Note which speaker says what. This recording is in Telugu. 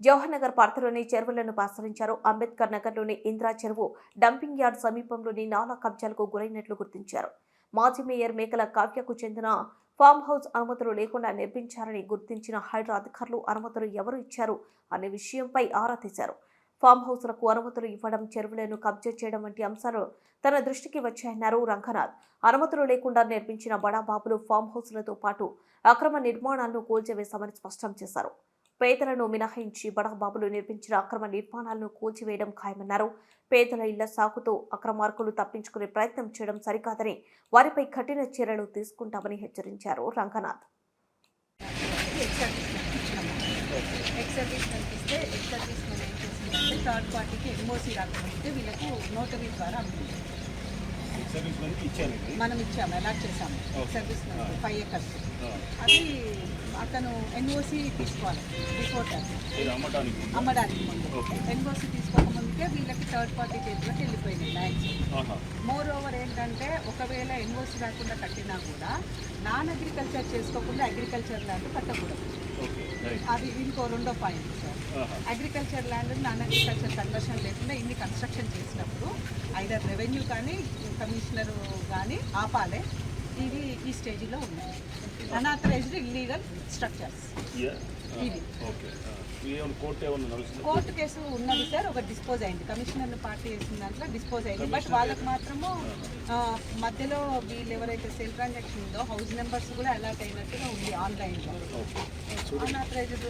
Speaker 1: జవహర్ నగర్ పరిధిలోని చెరువులను పరిశీలించారు. అంబేద్కర్ నగర్లోని ఇందిరా చెరువు డంపింగ్ యార్డ్ సమీపంలోని నాలా కబ్జాలకు గురైనట్లు గుర్తించారు. మాజీ మేయర్ మేకల కావ్యకు చెందిన ఫామ్ హౌస్ అనుమతులు లేకుండా నిర్మించారని గుర్తించిన హైడ్రా అధికారులు అనుమతులు ఎవరు ఇచ్చారు అనే విషయంపై ఆరా తీశారు. ఫామ్ హౌస్లకు అనుమతులు ఇవ్వడం, చెరువులను కబ్జా చేయడం వంటి అంశాలు తన దృష్టికి వచ్చాయన్నారు రంగనాథ్. అనుమతులు లేకుండా నిర్మించిన బడాబాబులు ఫామ్ హౌస్లతో పాటు అక్రమ నిర్మాణాలను కూల్చివేశామని స్పష్టం చేశారు. పేదలను మినహాయించి బడాబాబులు నిర్మించిన అక్రమ నిర్మాణాలను కూల్చివేయడం ఖాయమన్నారు. పేదల ఇళ్ల సాకుతో అక్రమార్కులు తప్పించుకునే ప్రయత్నం చేయడం సరికాదని, వారిపై కఠిన చర్యలు తీసుకుంటామని హెచ్చరించారు రంగనాథ్.
Speaker 2: థర్డ్ పార్టీకి ఎన్ఓసీ రాకపోతే వీళ్ళకు నోటరీ ద్వారా మనం ఇచ్చాము, అలాట్ చేసాము. సర్వీస్ 5 acres అది అతను ఎన్ఓసీ తీసుకోవాలి బిఫోర్ అమ్మడానికి ముందు. ఎన్ఓసీ తీసుకోకముందుకే వీళ్ళకి థర్డ్ పార్టీ చేతిలోకి వెళ్ళిపోయింది ల్యాండ్స్. మోర్ ఓవర్ ఏంటంటే ఒకవేళ ఎన్ఓసీ రాకుండా కట్టినా కూడా నాన్ అగ్రికల్చర్ చేసుకోకుండా అగ్రికల్చర్ ల్యాండ్ కట్టకూడదు. అది ఇంకో రెండో point sir. Agriculture land non agriculture conversion లేకుండా ఇన్ని కన్స్ట్రక్షన్ చేసినప్పుడు ఐదర్ రెవెన్యూ కానీ కమిషనర్ కానీ ఆపాలే. ఇవి ఈ స్టేజ్లో ఉన్నాయి అన్ఆథరైజ్డ్ ఇల్లీగల్ స్ట్రక్చర్స్. ఇది కోర్టు కేసు ఉన్నది సార్, ఒక డిస్పోజ్ అయింది. కమిషనర్ పార్టీ వేసిన దాంట్లో డిస్పోజ్ అయింది. బట్ వాళ్ళకు మాత్రము మధ్యలో వీళ్ళు ఎవరైతే సెల్ ట్రాన్సాక్షన్ ఉందో హౌస్ నెంబర్స్ కూడా అలాట్ అయినట్టుగా ఉంది ఆన్లైన్లో. అన్ఆథరైజ్డ్